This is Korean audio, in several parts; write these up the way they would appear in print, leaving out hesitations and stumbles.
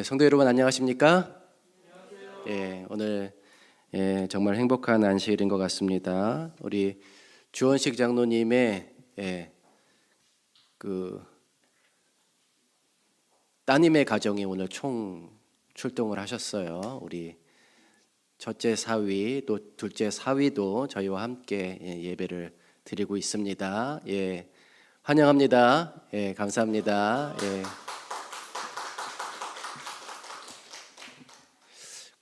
성도 여러분 안녕하십니까? 오늘 정말 행복한 안식일인 것 같습니다. 우리 주원식 장로님의 그 따님의 가정이 오늘 총 출동을 하셨어요. 우리 첫째 사위 또 둘째 사위도 저희와 함께 예배를 드리고 있습니다. 환영합니다. 감사합니다.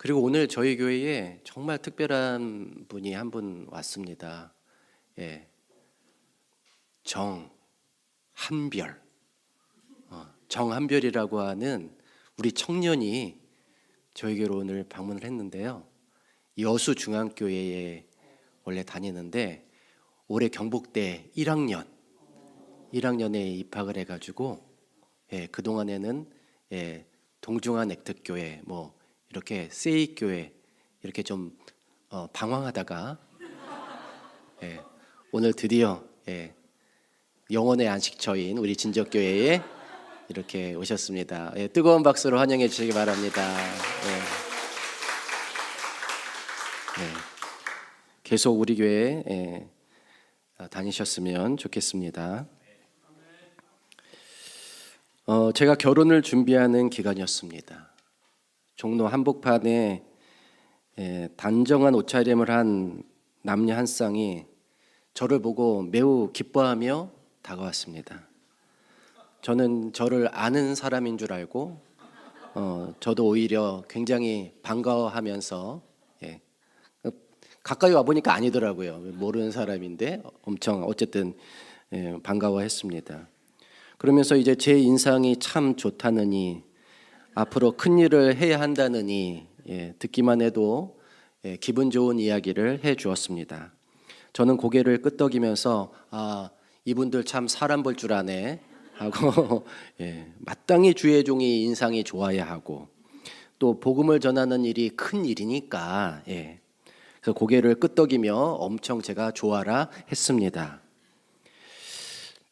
그리고 오늘 저희 교회에 정말 특별한 분이 한 분 왔습니다. 정한별. 정한별이라고 하는 우리 청년이 저희 교회로 오늘 방문을 했는데요. 여수 중앙교회에 원래 다니는데 올해 경북대 1학년에 입학을 해가지고 그동안에는 동중한 액특교회 이렇게 세이교회 이렇게 좀 방황하다가 오늘 드디어 영혼의 안식처인 우리 진적교회에 이렇게 오셨습니다. 뜨거운 박수로 환영해 주시기 바랍니다. 계속 우리 교회에 다니셨으면 좋겠습니다. 제가 결혼을 준비하는 기간이었습니다. 종로 한복판에 단정한 옷차림을 한 남녀 한 쌍이 저를 보고 매우 기뻐하며 다가왔습니다. 저는 저를 아는 사람인 줄 알고 저도 오히려 굉장히 반가워하면서 가까이 와보니까 아니더라고요. 모르는 사람인데 엄청 어쨌든 반가워했습니다. 그러면서 이제 제 인상이 참 좋다느니 앞으로 큰 일을 해야 한다느니 듣기만 해도 기분 좋은 이야기를 해 주었습니다. 저는 고개를 끄덕이면서 이분들 참 사람 볼 줄 아네 하고 마땅히 주의 종이 인상이 좋아야 하고 또 복음을 전하는 일이 큰 일이니까 그래서 고개를 끄덕이며 엄청 제가 좋아라 했습니다.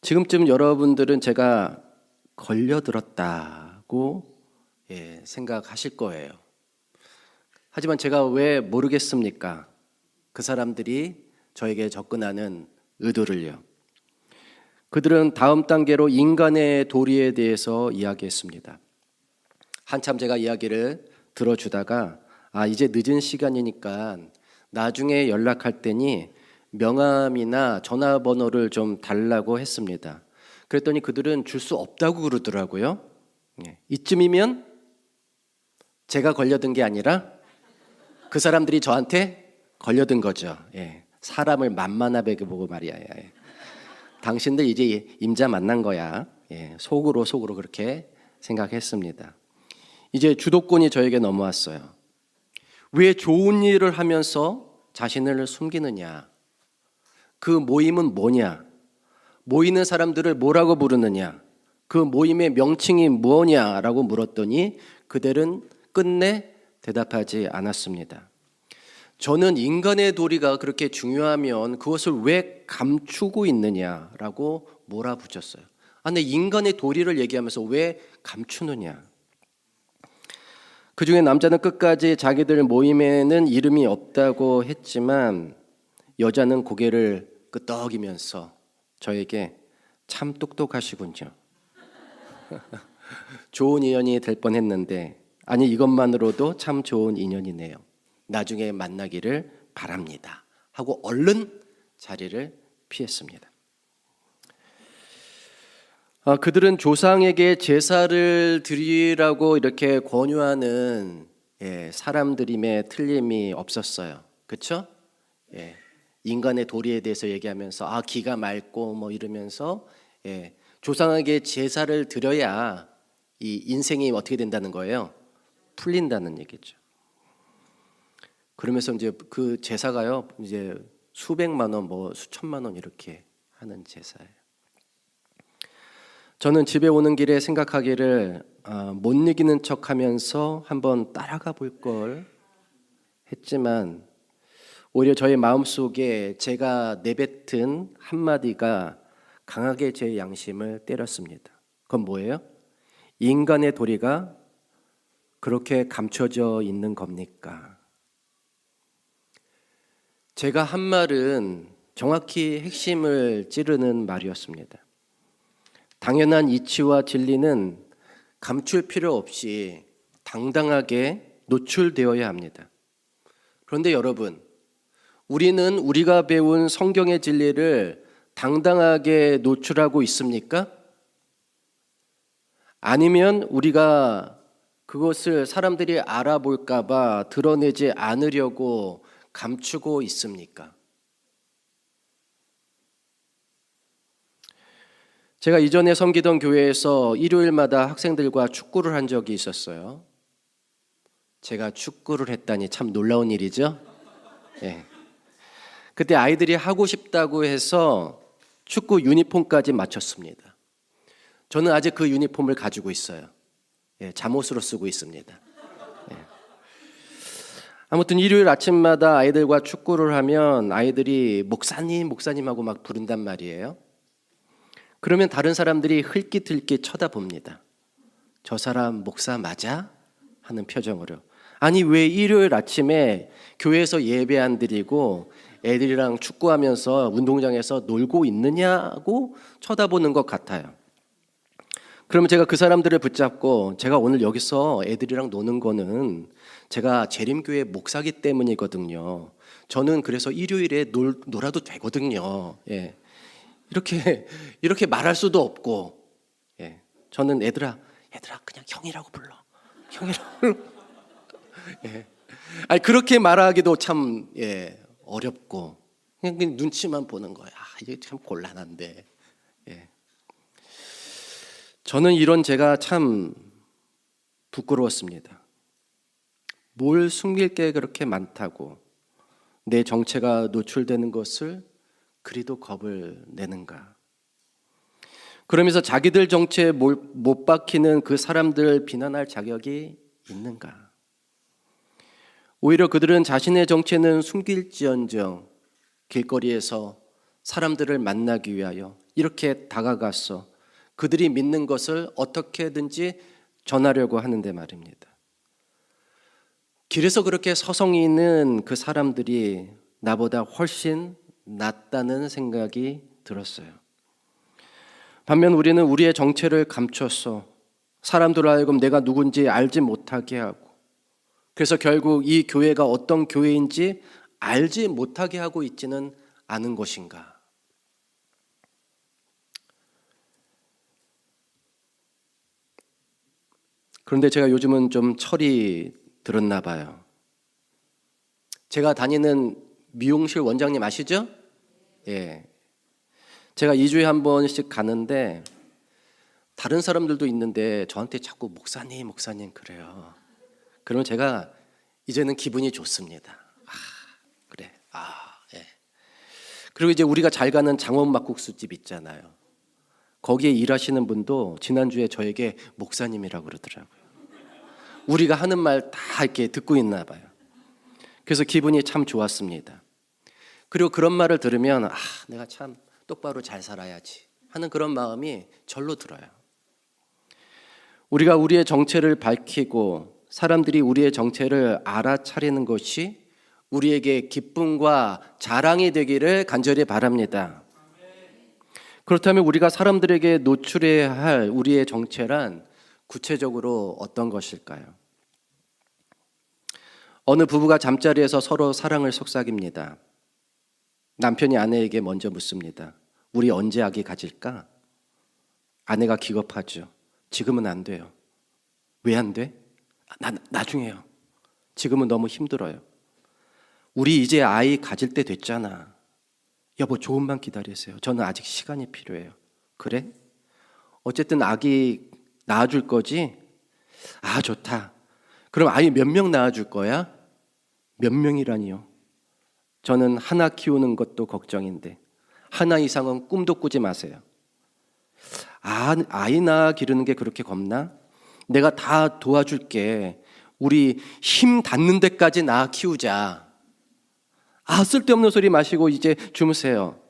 지금쯤 여러분들은 제가 걸려들었다고 생각하실 거예요. 하지만 제가 왜 모르겠습니까? 그 사람들이 저에게 접근하는 의도를요. 그들은 다음 단계로 인간의 도리에 대해서 이야기했습니다. 한참 제가 이야기를 들어주다가 이제 늦은 시간이니까 나중에 연락할 테니 명함이나 전화번호를 좀 달라고 했습니다. 그랬더니 그들은 줄 수 없다고 그러더라고요. 이쯤이면 제가 걸려든 게 아니라 그 사람들이 저한테 걸려든 거죠. 사람을 만만하게 보고 말이야. 당신들 이제 임자 만난 거야. 속으로 그렇게 생각했습니다. 이제 주도권이 저에게 넘어왔어요. 왜 좋은 일을 하면서 자신을 숨기느냐? 그 모임은 뭐냐? 모이는 사람들을 뭐라고 부르느냐? 그 모임의 명칭이 뭐냐라고 물었더니 그들은 끝내 대답하지 않았습니다. 저는 인간의 도리가 그렇게 중요하면 그것을 왜 감추고 있느냐라고 몰아붙였어요. 근데 인간의 도리를 얘기하면서 왜 감추느냐? 그중에 남자는 끝까지 자기들 모임에는 이름이 없다고 했지만 여자는 고개를 끄덕이면서 저에게 참 똑똑하시군요. 좋은 인연이 될 뻔했는데 이것만으로도 참 좋은 인연이네요. 나중에 만나기를 바랍니다 하고 얼른 자리를 피했습니다. 그들은 조상에게 제사를 드리라고 이렇게 권유하는 사람들임에 틀림이 없었어요. 그렇죠? 인간의 도리에 대해서 얘기하면서 기가 맑고 이러면서 조상에게 제사를 드려야 이 인생이 어떻게 된다는 거예요? 풀린다는 얘기죠. 그러면서 이제 그 제사가요, 이제 수백만 원, 수천만 원 이렇게 하는 제사예요. 저는 집에 오는 길에 생각하기를 못 이기는 척하면서 한번 따라가 볼 걸 했지만 오히려 저의 마음속에 제가 내뱉은 한마디가 강하게 제 양심을 때렸습니다. 그건 뭐예요? 인간의 도리가 그렇게 감춰져 있는 겁니까? 제가 한 말은 정확히 핵심을 찌르는 말이었습니다. 당연한 이치와 진리는 감출 필요 없이 당당하게 노출되어야 합니다. 그런데 여러분, 우리는 우리가 배운 성경의 진리를 당당하게 노출하고 있습니까? 아니면 우리가 그것을 사람들이 알아볼까 봐 드러내지 않으려고 감추고 있습니까? 제가 이전에 섬기던 교회에서 일요일마다 학생들과 축구를 한 적이 있었어요. 제가 축구를 했다니 참 놀라운 일이죠. 예. 그때 아이들이 하고 싶다고 해서 축구 유니폼까지 맞췄습니다. 저는 아직 그 유니폼을 가지고 있어요. 예, 잠옷으로 쓰고 있습니다. 예. 아무튼 일요일 아침마다 아이들과 축구를 하면 아이들이 목사님, 목사님하고 막 부른단 말이에요. 그러면 다른 사람들이 흘깃흘깃 쳐다봅니다. 저 사람 목사 맞아? 하는 표정으로. 아니 왜 일요일 아침에 교회에서 예배 안 드리고 애들이랑 축구하면서 운동장에서 놀고 있느냐고 쳐다보는 것 같아요. 그러면 제가 그 사람들을 붙잡고 제가 오늘 여기서 애들이랑 노는 거는 제가 재림교회 목사기 때문이거든요. 저는 그래서 일요일에 놀아도 되거든요. 예. 이렇게 말할 수도 없고, 예. 저는 얘들아 그냥 형이라고 불러. 형이라고 불러. 예. 아니 그렇게 말하기도 참 어렵고 그냥 눈치만 보는 거야. 이게 참 곤란한데. 예. 저는 이런 제가 참 부끄러웠습니다. 뭘 숨길 게 그렇게 많다고 내 정체가 노출되는 것을 그리도 겁을 내는가. 그러면서 자기들 정체에 못 박히는 그 사람들을 비난할 자격이 있는가. 오히려 그들은 자신의 정체는 숨길지언정 길거리에서 사람들을 만나기 위하여 이렇게 다가가서 그들이 믿는 것을 어떻게든지 전하려고 하는데 말입니다. 길에서 그렇게 서성이는 그 사람들이 나보다 훨씬 낫다는 생각이 들었어요. 반면 우리는 우리의 정체를 감춰서 사람들 하여금 내가 누군지 알지 못하게 하고 그래서 결국 이 교회가 어떤 교회인지 알지 못하게 하고 있지는 않은 것인가. 그런데 제가 요즘은 좀 철이 들었나 봐요. 제가 다니는 미용실 원장님 아시죠? 예. 제가 2주에 한 번씩 가는데 다른 사람들도 있는데 저한테 자꾸 목사님 그래요. 그러면 제가 이제는 기분이 좋습니다. 그래. 예. 그리고 이제 우리가 잘 가는 장원 막국수집 있잖아요. 거기에 일하시는 분도 지난주에 저에게 목사님이라고 그러더라고요. 우리가 하는 말 다 이렇게 듣고 있나 봐요. 그래서 기분이 참 좋았습니다. 그리고 그런 말을 들으면 내가 참 똑바로 잘 살아야지 하는 그런 마음이 절로 들어요. 우리가 우리의 정체를 밝히고 사람들이 우리의 정체를 알아차리는 것이 우리에게 기쁨과 자랑이 되기를 간절히 바랍니다. 그렇다면 우리가 사람들에게 노출해야 할 우리의 정체란 구체적으로 어떤 것일까요? 어느 부부가 잠자리에서 서로 사랑을 속삭입니다. 남편이 아내에게 먼저 묻습니다. 우리 언제 아기 가질까? 아내가 기겁하죠. 지금은 안 돼요. 왜 안 돼? 나중에요. 지금은 너무 힘들어요. 우리 이제 아이 가질 때 됐잖아. 여보 조금만 기다리세요. 저는 아직 시간이 필요해요. 그래? 어쨌든 아기 낳아줄 거지? 좋다. 그럼 아이 몇 명 낳아줄 거야? 몇 명이라니요? 저는 하나 키우는 것도 걱정인데 하나 이상은 꿈도 꾸지 마세요. 아이 낳아 기르는 게 그렇게 겁나? 내가 다 도와줄게. 우리 힘 닿는 데까지 낳아 키우자. 쓸데없는 소리 마시고 이제 주무세요.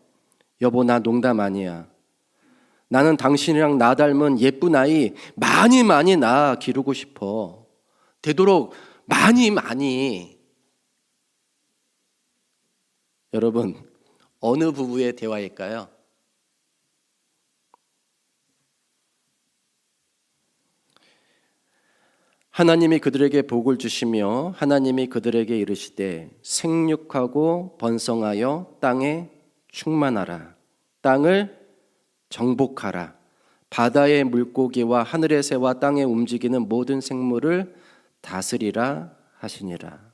여보 나 농담 아니야. 나는 당신이랑 나 닮은 예쁜 아이 많이 낳아 기르고 싶어. 되도록 많이 여러분 어느 부부의 대화일까요? 하나님이 그들에게 복을 주시며 하나님이 그들에게 이르시되 생육하고 번성하여 땅에 충만하라. 땅을 정복하라. 바다의 물고기와 하늘의 새와 땅에 움직이는 모든 생물을 다스리라 하시니라.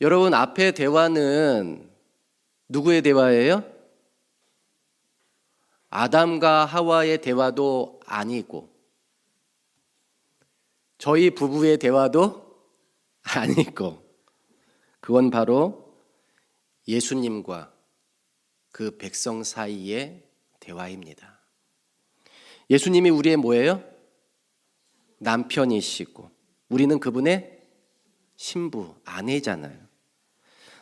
여러분, 앞의 대화는 누구의 대화예요? 아담과 하와의 대화도 아니고 저희 부부의 대화도 아니고 그건 바로 예수님과 그 백성 사이의 대화입니다. 예수님이 우리의 뭐예요? 남편이시고 우리는 그분의 신부, 아내잖아요.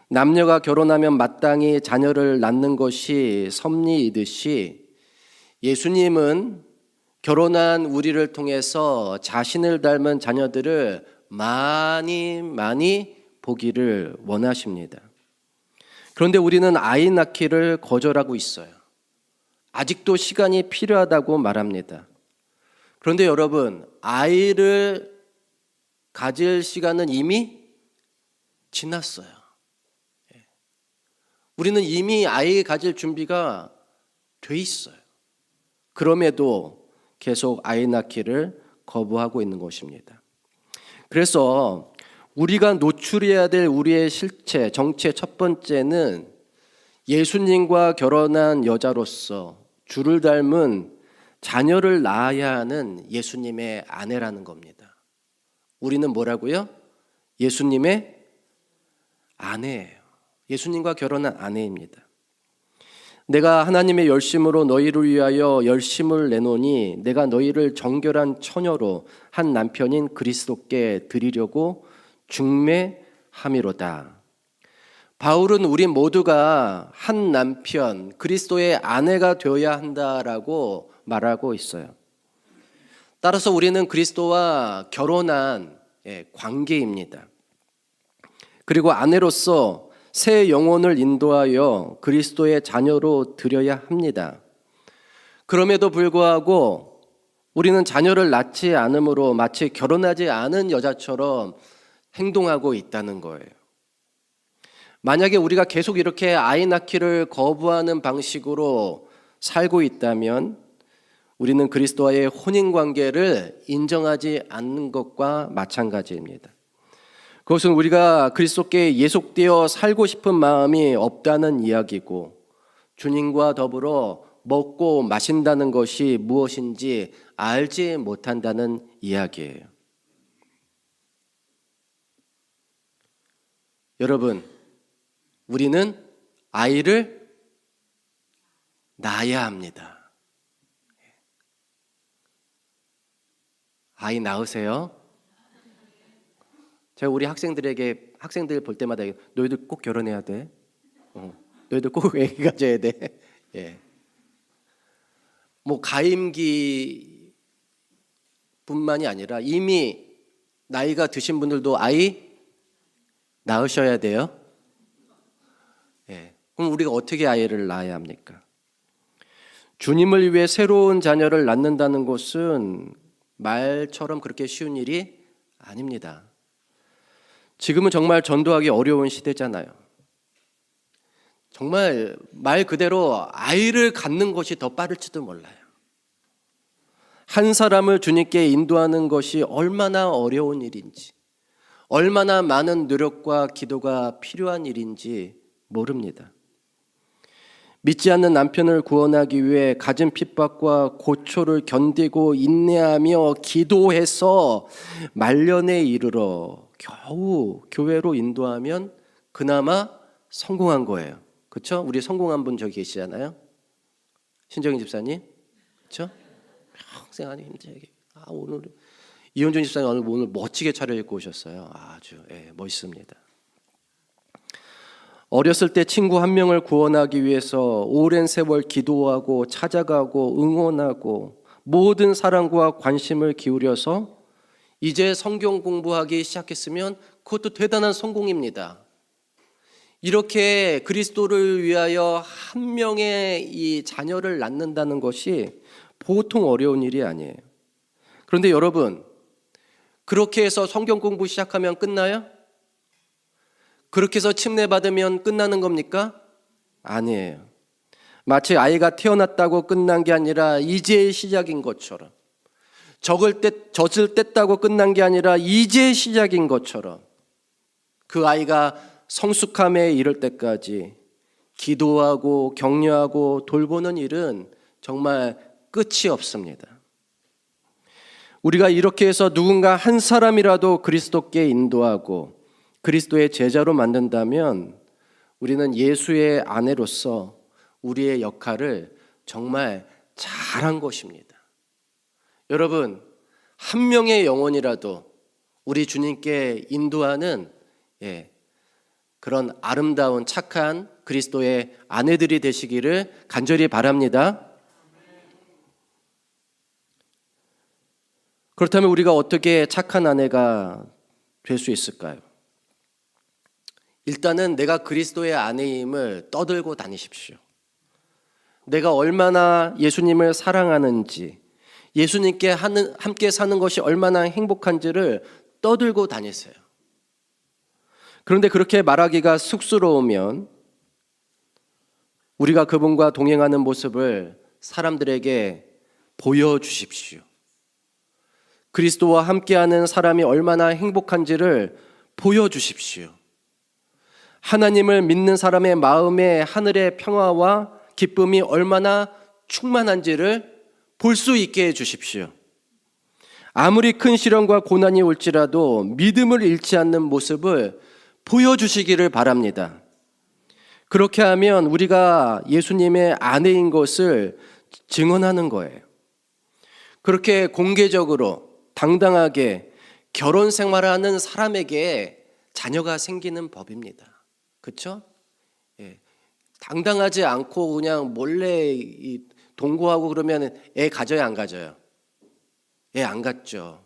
남녀가 결혼하면 마땅히 자녀를 낳는 것이 섭리이듯이 예수님은 결혼한 우리를 통해서 자신을 닮은 자녀들을 많이 보기를 원하십니다. 그런데 우리는 아이 낳기를 거절하고 있어요. 아직도 시간이 필요하다고 말합니다. 그런데 여러분, 아이를 가질 시간은 이미 지났어요. 우리는 이미 아이 가질 준비가 돼 있어요. 그럼에도 계속 아이 낳기를 거부하고 있는 것입니다. 그래서 우리가 노출해야 될 우리의 실체, 정체 첫 번째는 예수님과 결혼한 여자로서 주를 닮은 자녀를 낳아야 하는 예수님의 아내라는 겁니다. 우리는 뭐라고요? 예수님의 아내예요. 예수님과 결혼한 아내입니다. 내가 하나님의 열심으로 너희를 위하여 열심을 내노니 내가 너희를 정결한 처녀로 한 남편인 그리스도께 드리려고 중매함이로다. 바울은 우리 모두가 한 남편, 그리스도의 아내가 되어야 한다라고 말하고 있어요. 따라서 우리는 그리스도와 결혼한 관계입니다. 그리고 아내로서 새 영혼을 인도하여 그리스도의 자녀로 드려야 합니다. 그럼에도 불구하고 우리는 자녀를 낳지 않으므로 마치 결혼하지 않은 여자처럼 행동하고 있다는 거예요. 만약에 우리가 계속 이렇게 아이 낳기를 거부하는 방식으로 살고 있다면 우리는 그리스도와의 혼인관계를 인정하지 않는 것과 마찬가지입니다. 그것은 우리가 그리스도께 예속되어 살고 싶은 마음이 없다는 이야기고 주님과 더불어 먹고 마신다는 것이 무엇인지 알지 못한다는 이야기예요. 여러분, 우리는 아이를 낳아야 합니다. 아이 낳으세요. 제가 우리 학생들 볼 때마다 너희들 꼭 결혼해야 돼. 너희들 꼭 애기 가져야 돼. 예. 뭐 가임기 뿐만이 아니라 이미 나이가 드신 분들도 아이 낳으셔야 돼요. 예. 그럼 우리가 어떻게 아이를 낳아야 합니까? 주님을 위해 새로운 자녀를 낳는다는 것은 말처럼 그렇게 쉬운 일이 아닙니다. 지금은 정말 전도하기 어려운 시대잖아요. 정말 말 그대로 아이를 갖는 것이 더 빠를지도 몰라요. 한 사람을 주님께 인도하는 것이 얼마나 어려운 일인지, 얼마나 많은 노력과 기도가 필요한 일인지 모릅니다. 믿지 않는 남편을 구원하기 위해 갖은 핍박과 고초를 견디고 인내하며 기도해서 말년에 이르러 겨우 교회로 인도하면 그나마 성공한 거예요. 그렇죠? 우리 성공한 분 저기 계시잖아요. 신정희 집사님. 그렇죠? 평생 아니 힘들게. 오늘 이현준 집사님 오늘 멋지게 차려입고 오셨어요. 아주 멋있습니다. 어렸을 때 친구 한 명을 구원하기 위해서 오랜 세월 기도하고 찾아가고 응원하고 모든 사랑과 관심을 기울여서 이제 성경 공부하기 시작했으면 그것도 대단한 성공입니다. 이렇게 그리스도를 위하여 한 명의 이 자녀를 낳는다는 것이 보통 어려운 일이 아니에요. 그런데 여러분, 그렇게 해서 성경 공부 시작하면 끝나요? 그렇게 해서 침례받으면 끝나는 겁니까? 아니에요. 마치 아이가 태어났다고 끝난 게 아니라 이제 시작인 것처럼, 젖을 뗐다고 끝난 게 아니라 이제 시작인 것처럼 그 아이가 성숙함에 이를 때까지 기도하고 격려하고 돌보는 일은 정말 끝이 없습니다. 우리가 이렇게 해서 누군가 한 사람이라도 그리스도께 인도하고 그리스도의 제자로 만든다면 우리는 예수의 아내로서 우리의 역할을 정말 잘한 것입니다. 여러분, 한 명의 영혼이라도 우리 주님께 인도하는 그런 아름다운 착한 그리스도의 아내들이 되시기를 간절히 바랍니다. 그렇다면 우리가 어떻게 착한 아내가 될 수 있을까요? 일단은 내가 그리스도의 아내임을 떠들고 다니십시오. 내가 얼마나 예수님을 사랑하는지, 예수님께 함께 사는 것이 얼마나 행복한지를 떠들고 다니세요. 그런데 그렇게 말하기가 쑥스러우면 우리가 그분과 동행하는 모습을 사람들에게 보여주십시오. 그리스도와 함께하는 사람이 얼마나 행복한지를 보여주십시오. 하나님을 믿는 사람의 마음에 하늘의 평화와 기쁨이 얼마나 충만한지를 볼 수 있게 해주십시오. 아무리 큰 시련과 고난이 올지라도 믿음을 잃지 않는 모습을 보여주시기를 바랍니다. 그렇게 하면 우리가 예수님의 아내인 것을 증언하는 거예요. 그렇게 공개적으로 당당하게 결혼 생활하는 사람에게 자녀가 생기는 법입니다. 그렇죠? 당당하지 않고 그냥 몰래 동거하고 그러면 애 가져야 안 가져요? 애 안 갖죠.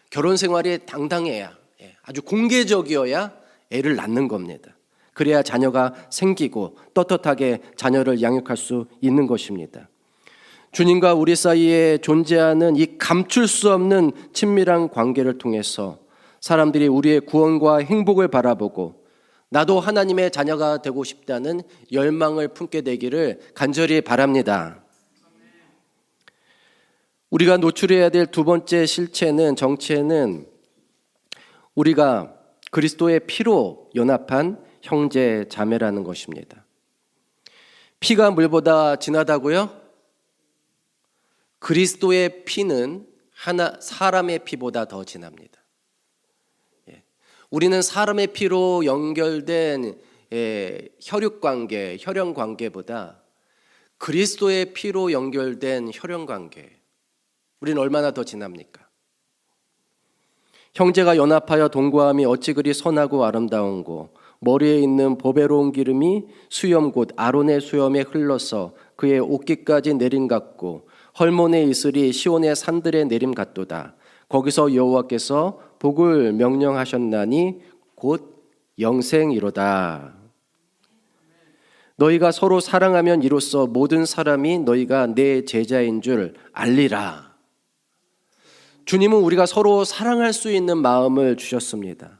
결혼 생활이 당당해야, 아주 공개적이어야 애를 낳는 겁니다. 그래야 자녀가 생기고 떳떳하게 자녀를 양육할 수 있는 것입니다. 주님과 우리 사이에 존재하는 이 감출 수 없는 친밀한 관계를 통해서 사람들이 우리의 구원과 행복을 바라보고 나도 하나님의 자녀가 되고 싶다는 열망을 품게 되기를 간절히 바랍니다. 우리가 노출해야 될 두 번째 정체는 우리가 그리스도의 피로 연합한 형제 자매라는 것입니다. 피가 물보다 진하다고요? 그리스도의 피는 사람의 피보다 더 진합니다. 우리는 사람의 피로 연결된 혈육관계, 혈연관계보다 그리스도의 피로 연결된 혈연관계, 우리는 얼마나 더 진합니까? 형제가 연합하여 동거함이 어찌 그리 선하고 아름다운고 머리에 있는 보배로운 기름이 수염 곧 아론의 수염에 흘러서 그의 옷깃까지 내림 같고 헐몬의 이슬이 시온의 산들에 내림 같도다. 거기서 여호와께서 복을 명령하셨나니 곧 영생이로다. 너희가 서로 사랑하면 이로써 모든 사람이 너희가 내 제자인 줄 알리라. 주님은 우리가 서로 사랑할 수 있는 마음을 주셨습니다.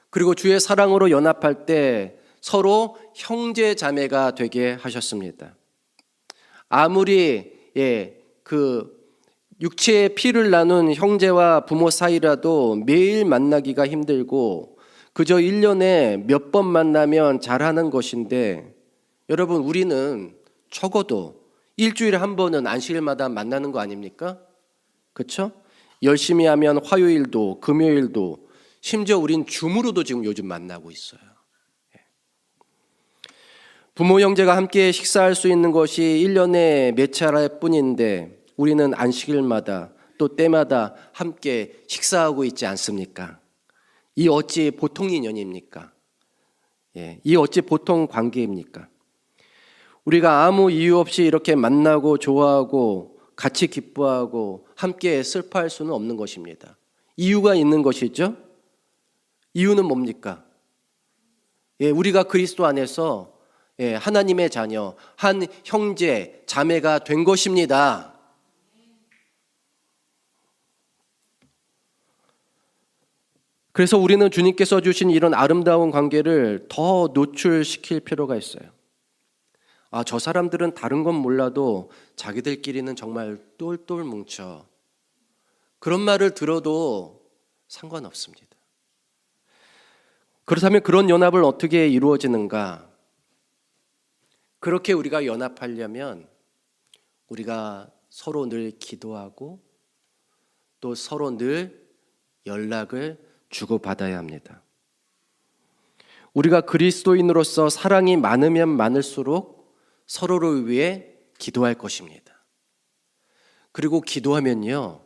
그리고 주의 사랑으로 연합할 때 서로 형제 자매가 되게 하셨습니다. 아무리 육체의 피를 나눈 형제와 부모 사이라도 매일 만나기가 힘들고 그저 1년에 몇 번 만나면 잘하는 것인데, 여러분, 우리는 적어도 일주일에 한 번은 안식일마다 만나는 거 아닙니까? 그렇죠? 열심히 하면 화요일도 금요일도, 심지어 우린 줌으로도 지금 요즘 만나고 있어요. 부모 형제가 함께 식사할 수 있는 것이 1년에 몇 차례 뿐인데 우리는 안식일마다 또 때마다 함께 식사하고 있지 않습니까? 이 어찌 보통 인연입니까? 이 어찌 보통 관계입니까? 우리가 아무 이유 없이 이렇게 만나고 좋아하고 같이 기뻐하고 함께 슬퍼할 수는 없는 것입니다. 이유가 있는 것이죠. 이유는 뭡니까? 우리가 그리스도 안에서 하나님의 자녀, 한 형제, 자매가 된 것입니다. 그래서 우리는 주님께서 주신 이런 아름다운 관계를 더 노출시킬 필요가 있어요. 저 사람들은 다른 건 몰라도 자기들끼리는 정말 똘똘 뭉쳐. 그런 말을 들어도 상관없습니다. 그렇다면 그런 연합을 어떻게 이루어지는가? 그렇게 우리가 연합하려면 우리가 서로 늘 기도하고 또 서로 늘 연락을 주고받아야 합니다. 우리가 그리스도인으로서 사랑이 많으면 많을수록 서로를 위해 기도할 것입니다. 그리고 기도하면요,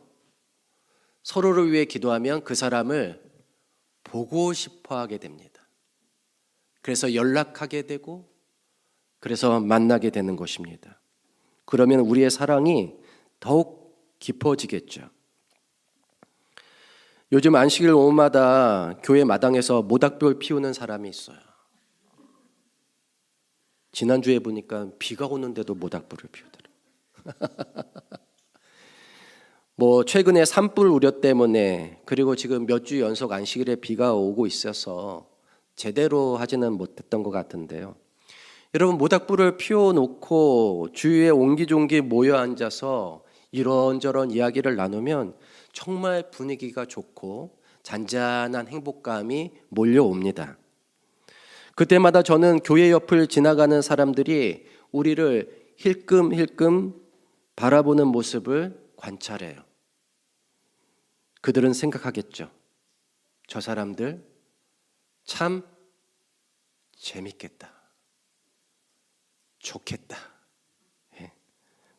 서로를 위해 기도하면 그 사람을 보고 싶어 하게 됩니다. 그래서 연락하게 되고 그래서 만나게 되는 것입니다. 그러면 우리의 사랑이 더욱 깊어지겠죠. 요즘 안식일 오후마다 교회 마당에서 모닥불 피우는 사람이 있어요. 지난주에 보니까 비가 오는데도 모닥불을 피우더라고요. 최근에 산불 우려 때문에 그리고 지금 몇 주 연속 안식일에 비가 오고 있어서 제대로 하지는 못했던 것 같은데요. 여러분, 모닥불을 피워놓고 주위에 옹기종기 모여 앉아서 이런저런 이야기를 나누면 정말 분위기가 좋고 잔잔한 행복감이 몰려옵니다. 그때마다 저는 교회 옆을 지나가는 사람들이 우리를 힐끔힐끔 바라보는 모습을 관찰해요. 그들은 생각하겠죠. 저 사람들 참 재밌겠다. 좋겠다.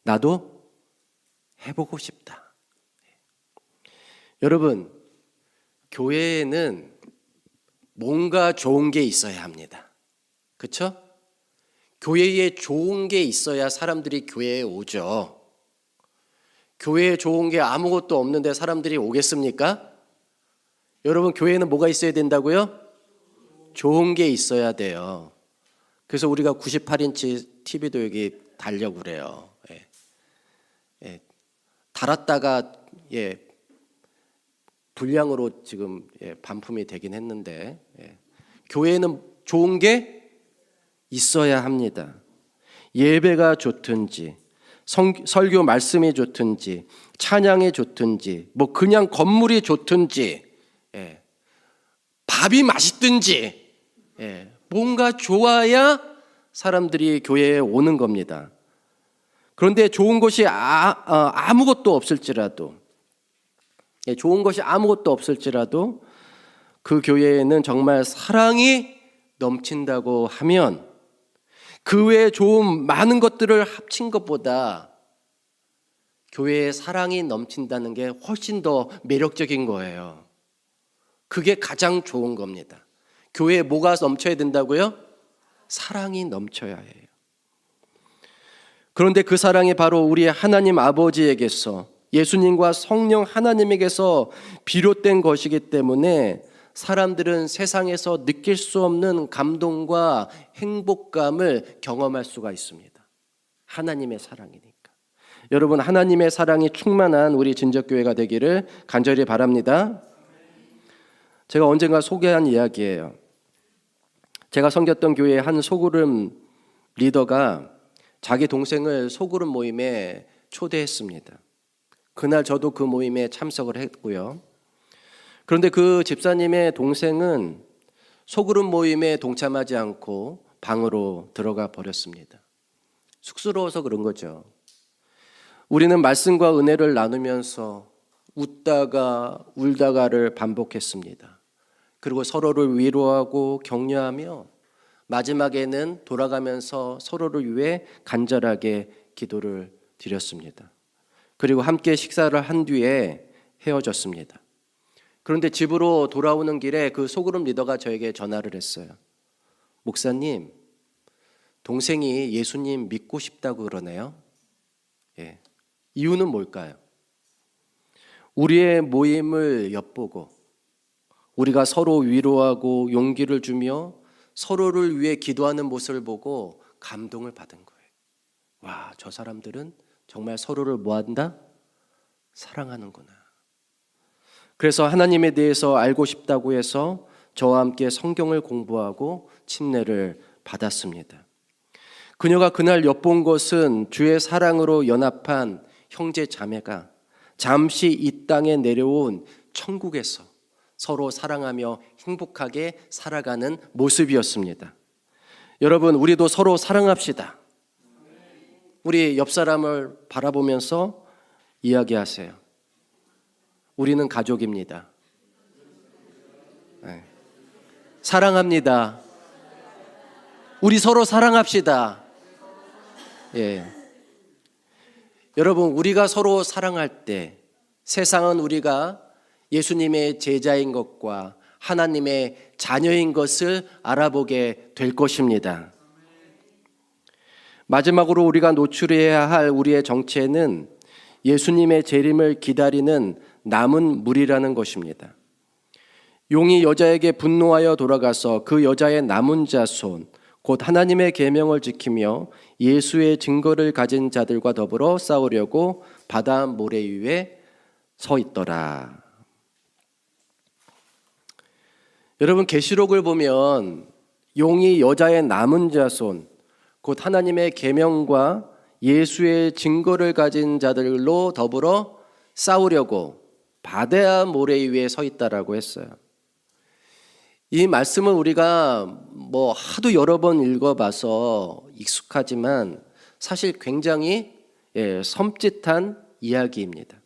나도 해보고 싶다. 여러분, 교회에는 뭔가 좋은 게 있어야 합니다. 그렇죠? 교회에 좋은 게 있어야 사람들이 교회에 오죠. 교회에 좋은 게 아무것도 없는데 사람들이 오겠습니까? 여러분, 교회에는 뭐가 있어야 된다고요? 좋은 게 있어야 돼요. 그래서 우리가 98인치 TV도 여기 달려고 그래요. 달았다가 불량으로 지금 반품이 되긴 했는데 교회에는 좋은 게 있어야 합니다. 예배가 좋든지 설교 말씀이 좋든지 찬양이 좋든지 그냥 건물이 좋든지 밥이 맛있든지 뭔가 좋아야 사람들이 교회에 오는 겁니다. 그런데 좋은 것이 아무것도 없을지라도 그 교회에는 정말 사랑이 넘친다고 하면 그 외에 좋은 많은 것들을 합친 것보다 교회에 사랑이 넘친다는 게 훨씬 더 매력적인 거예요. 그게 가장 좋은 겁니다. 교회에 뭐가 넘쳐야 된다고요? 사랑이 넘쳐야 해요. 그런데 그 사랑이 바로 우리 하나님 아버지에게서, 예수님과 성령 하나님에게서 비롯된 것이기 때문에 사람들은 세상에서 느낄 수 없는 감동과 행복감을 경험할 수가 있습니다. 하나님의 사랑이니까. 여러분, 하나님의 사랑이 충만한 우리 진적교회가 되기를 간절히 바랍니다. 제가 언젠가 소개한 이야기예요. 제가 섬겼던 교회의 한 소그룹 리더가 자기 동생을 소그룹 모임에 초대했습니다. 그날 저도 그 모임에 참석을 했고요. 그런데 그 집사님의 동생은 소그룹 모임에 동참하지 않고 방으로 들어가 버렸습니다. 쑥스러워서 그런 거죠. 우리는 말씀과 은혜를 나누면서 웃다가 울다가를 반복했습니다. 그리고 서로를 위로하고 격려하며 마지막에는 돌아가면서 서로를 위해 간절하게 기도를 드렸습니다. 그리고 함께 식사를 한 뒤에 헤어졌습니다. 그런데 집으로 돌아오는 길에 그 소그룹 리더가 저에게 전화를 했어요. 목사님, 동생이 예수님 믿고 싶다고 그러네요. 이유는 뭘까요? 우리의 모임을 엿보고 우리가 서로 위로하고 용기를 주며 서로를 위해 기도하는 모습을 보고 감동을 받은 거예요. 와, 저 사람들은 정말 서로를 뭐한다? 사랑하는구나. 그래서 하나님에 대해서 알고 싶다고 해서 저와 함께 성경을 공부하고 침례를 받았습니다. 그녀가 그날 엿본 것은 주의 사랑으로 연합한 형제 자매가 잠시 이 땅에 내려온 천국에서 서로 사랑하며 행복하게 살아가는 모습이었습니다. 여러분, 우리도 서로 사랑합시다. 우리 옆 사람을 바라보면서 이야기하세요. 우리는 가족입니다. 네. 사랑합니다. 우리 서로 사랑합시다. 예. 여러분, 우리가 서로 사랑할 때 세상은 우리가 예수님의 제자인 것과 하나님의 자녀인 것을 알아보게 될 것입니다. 마지막으로 우리가 노출해야 할 우리의 정체는 예수님의 재림을 기다리는 남은 무리라는 것입니다. 용이 여자에게 분노하여 돌아가서 그 여자의 남은 자손, 곧 하나님의 계명을 지키며 예수의 증거를 가진 자들과 더불어 싸우려고 바다 모래 위에 서 있더라. 여러분, 계시록을 보면 용이 여자의 남은 자손, 곧 하나님의 계명과 예수의 증거를 가진 자들로 더불어 싸우려고 바다 모래 위에 서 있다라고 했어요. 이 말씀은 우리가 하도 여러 번 읽어봐서 익숙하지만 사실 굉장히 섬찟한 이야기입니다.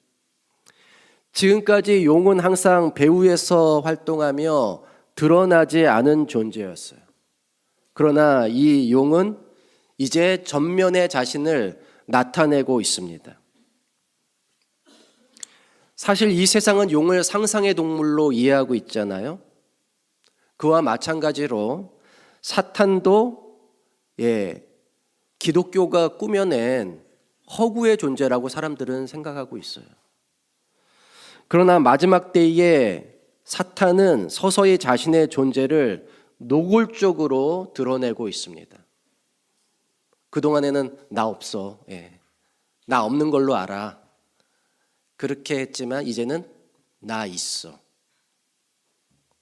지금까지 용은 항상 배후에서 활동하며 드러나지 않은 존재였어요. 그러나 이 용은 이제 전면에 자신을 나타내고 있습니다. 사실 이 세상은 용을 상상의 동물로 이해하고 있잖아요. 그와 마찬가지로 사탄도 기독교가 꾸며낸 허구의 존재라고 사람들은 생각하고 있어요. 그러나 마지막 때에 사탄은 서서히 자신의 존재를 노골적으로 드러내고 있습니다. 그동안에는 나 없어. 나 없는 걸로 알아. 그렇게 했지만 이제는 나 있어.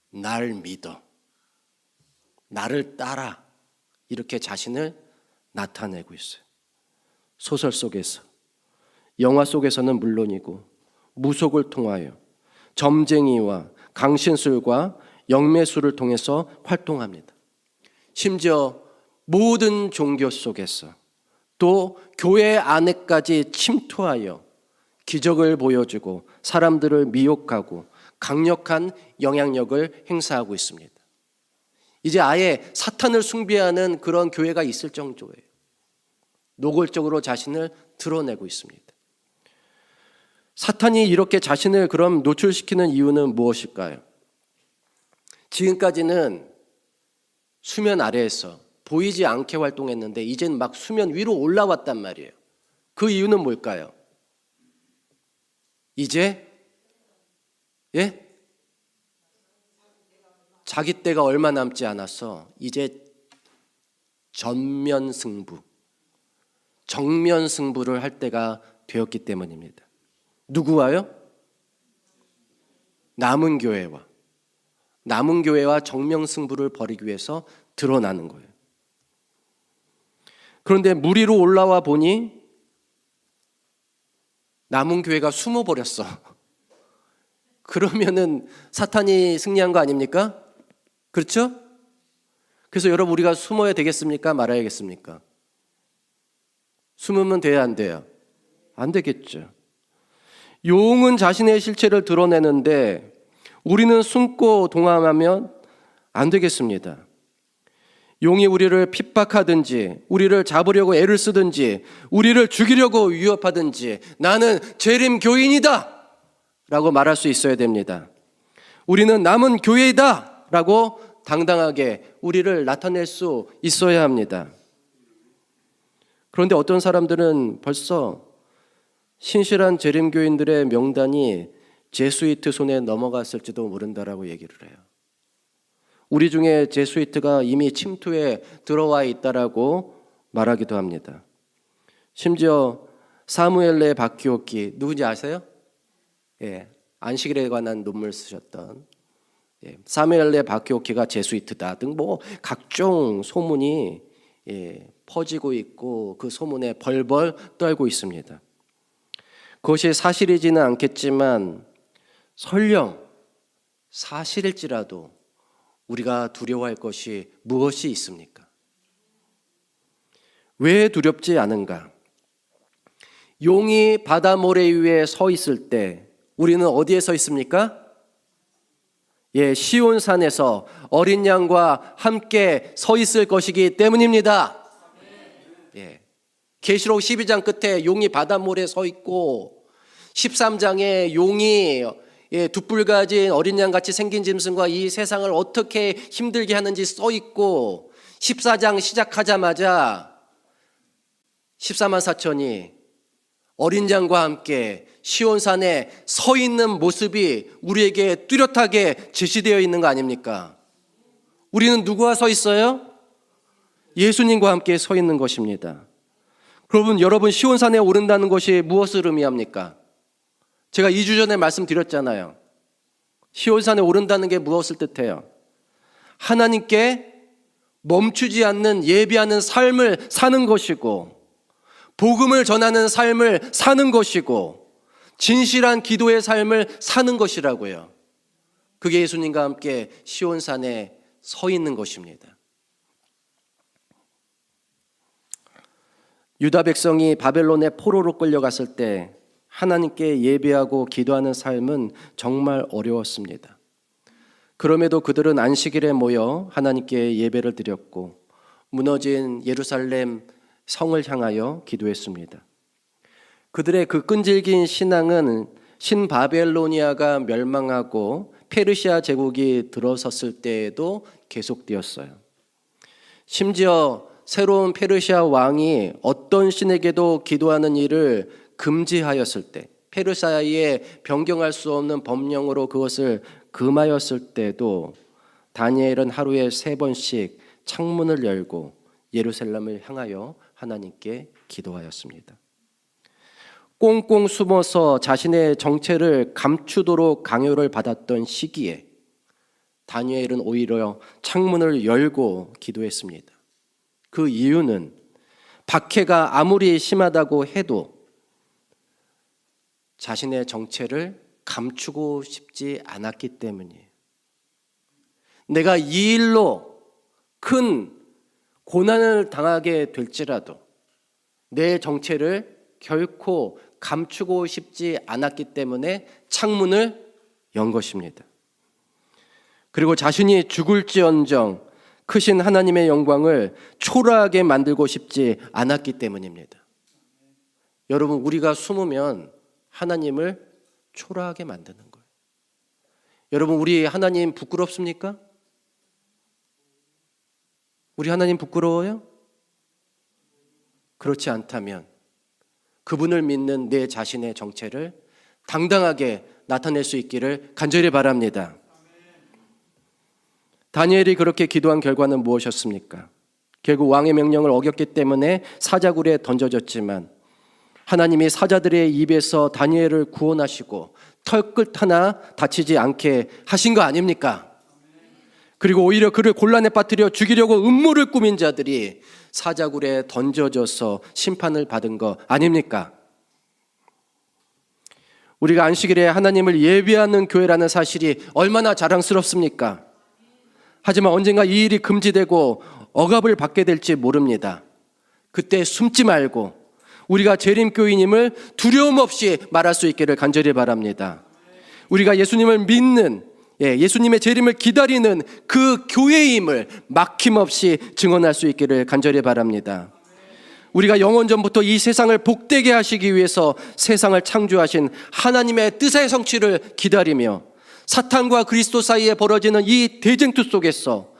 날 믿어. 나를 따라. 이렇게 자신을 나타내고 있어요. 소설 속에서, 영화 속에서는 물론이고 무속을 통하여 점쟁이와 강신술과 영매술을 통해서 활동합니다. 심지어 모든 종교 속에서 또 교회 안에까지 침투하여 기적을 보여주고 사람들을 미혹하고 강력한 영향력을 행사하고 있습니다. 이제 아예 사탄을 숭배하는 그런 교회가 있을 정도예요. 노골적으로 자신을 드러내고 있습니다. 사탄이 이렇게 자신을 그럼 노출시키는 이유는 무엇일까요? 지금까지는 수면 아래에서 보이지 않게 활동했는데 이제는 막 수면 위로 올라왔단 말이에요. 그 이유는 뭘까요? 이제 자기 때가 얼마 남지 않아서 이제 전면 승부, 정면 승부를 할 때가 되었기 때문입니다. 누구와요? 남은 교회와 정면 승부를 벌이기 위해서 드러나는 거예요. 그런데 무리로 올라와 보니 남은 교회가 숨어버렸어. 그러면은 사탄이 승리한 거 아닙니까? 그렇죠? 그래서 여러분, 우리가 숨어야 되겠습니까? 말아야겠습니까? 숨으면 돼야 안 돼요? 안 되겠죠. 용은 자신의 실체를 드러내는데 우리는 숨고 동함하면 안 되겠습니다. 용이 우리를 핍박하든지 우리를 잡으려고 애를 쓰든지 우리를 죽이려고 위협하든지 나는 재림 교인이다 라고 말할 수 있어야 됩니다. 우리는 남은 교회이다 라고 당당하게 우리를 나타낼 수 있어야 합니다. 그런데 어떤 사람들은 벌써 신실한 재림교인들의 명단이 제수이트 손에 넘어갔을지도 모른다라고 얘기를 해요. 우리 중에 제수이트가 이미 침투에 들어와 있다라고 말하기도 합니다. 심지어 사무엘레 바키오키 누군지 아세요? 안식일에 관한 논문을 쓰셨던 사무엘레 바키오키가 제수이트다 등 각종 소문이 퍼지고 있고 그 소문에 벌벌 떨고 있습니다. 그것이 사실이지는 않겠지만 설령 사실일지라도 우리가 두려워할 것이 무엇이 있습니까? 왜 두렵지 않은가? 용이 바다 모래 위에 서 있을 때 우리는 어디에 서 있습니까? 시온산에서 어린 양과 함께 서 있을 것이기 때문입니다. 계시록 12장 끝에 용이 바다 모래에 서 있고 13장에 용이 두 뿔 가진 어린 양같이 생긴 짐승과 이 세상을 어떻게 힘들게 하는지 써 있고 14장 시작하자마자 14만 4천이 어린 양과 함께 시온산에 서 있는 모습이 우리에게 뚜렷하게 제시되어 있는 거 아닙니까? 우리는 누구와 서 있어요? 예수님과 함께 서 있는 것입니다. 여러분 시온산에 오른다는 것이 무엇을 의미합니까? 제가 2주 전에 말씀드렸잖아요. 시온산에 오른다는 게 무엇을 뜻해요? 하나님께 멈추지 않는 예비하는 삶을 사는 것이고 복음을 전하는 삶을 사는 것이고 진실한 기도의 삶을 사는 것이라고요. 그게 예수님과 함께 시온산에 서 있는 것입니다. 유다 백성이 바벨론의 포로로 끌려갔을 때 하나님께 예배하고 기도하는 삶은 정말 어려웠습니다. 그럼에도 그들은 안식일에 모여 하나님께 예배를 드렸고 무너진 예루살렘 성을 향하여 기도했습니다. 그들의 그 끈질긴 신앙은 신바벨로니아가 멸망하고 페르시아 제국이 들어섰을 때에도 계속되었어요. 심지어 새로운 페르시아 왕이 어떤 신에게도 기도하는 일을 금지하였을 때, 페르시아에 변경할 수 없는 법령으로 그것을 금하였을 때도 다니엘은 하루에 3번씩 창문을 열고 예루살렘을 향하여 하나님께 기도하였습니다. 꽁꽁 숨어서 자신의 정체를 감추도록 강요를 받았던 시기에 다니엘은 오히려 창문을 열고 기도했습니다. 그 이유는 박해가 아무리 심하다고 해도 자신의 정체를 감추고 싶지 않았기 때문이에요. 내가 이 일로 큰 고난을 당하게 될지라도 내 정체를 결코 감추고 싶지 않았기 때문에 창문을 연 것입니다. 그리고 자신이 죽을지언정 크신 하나님의 영광을 초라하게 만들고 싶지 않았기 때문입니다. 여러분, 우리가 숨으면 하나님을 초라하게 만드는 거예요. 여러분, 우리 하나님 부끄럽습니까? 우리 하나님 부끄러워요? 그렇지 않다면 그분을 믿는 내 자신의 정체를 당당하게 나타낼 수 있기를 간절히 바랍니다. 다니엘이 그렇게 기도한 결과는 무엇이었습니까? 결국 왕의 명령을 어겼기 때문에 사자굴에 던져졌지만 하나님이 사자들의 입에서 다니엘을 구원하시고 털끝 하나 다치지 않게 하신 거 아닙니까? 그리고 오히려 그를 곤란에 빠뜨려 죽이려고 음모를 꾸민 자들이 사자굴에 던져져서 심판을 받은 거 아닙니까? 우리가 안식일에 하나님을 예배하는 교회라는 사실이 얼마나 자랑스럽습니까? 하지만 언젠가 이 일이 금지되고 억압을 받게 될지 모릅니다. 그때 숨지 말고 우리가 재림교인임을 두려움 없이 말할 수 있기를 간절히 바랍니다. 우리가 예수님을 믿는, 예수님의 재림을 기다리는 그 교회임을 막힘없이 증언할 수 있기를 간절히 바랍니다. 우리가 영원전부터 이 세상을 복되게 하시기 위해서 세상을 창조하신 하나님의 뜻의 성취를 기다리며 사탄과 그리스도 사이에 벌어지는 이 대쟁투 속에서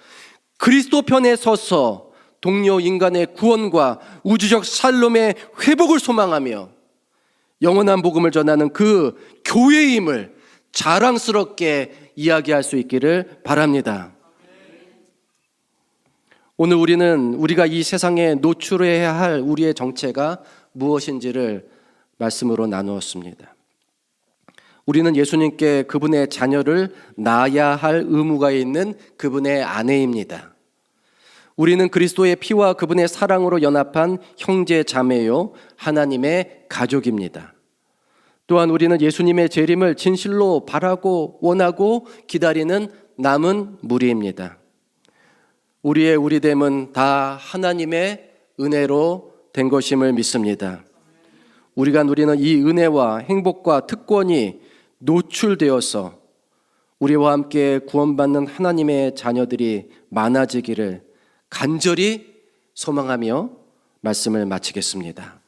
그리스도 편에 서서 동료 인간의 구원과 우주적 샬롬의 회복을 소망하며 영원한 복음을 전하는 그 교회임을 자랑스럽게 이야기할 수 있기를 바랍니다. 오늘 우리는 우리가 이 세상에 노출해야 할 우리의 정체가 무엇인지를 말씀으로 나누었습니다. 우리는 예수님께 그분의 자녀를 낳아야 할 의무가 있는 그분의 아내입니다. 우리는 그리스도의 피와 그분의 사랑으로 연합한 형제 자매요 하나님의 가족입니다. 또한 우리는 예수님의 재림을 진실로 바라고 원하고 기다리는 남은 무리입니다. 우리의 우리됨은 다 하나님의 은혜로 된 것임을 믿습니다. 우리가 누리는 이 은혜와 행복과 특권이 노출되어서 우리와 함께 구원받는 하나님의 자녀들이 많아지기를 간절히 소망하며 말씀을 마치겠습니다.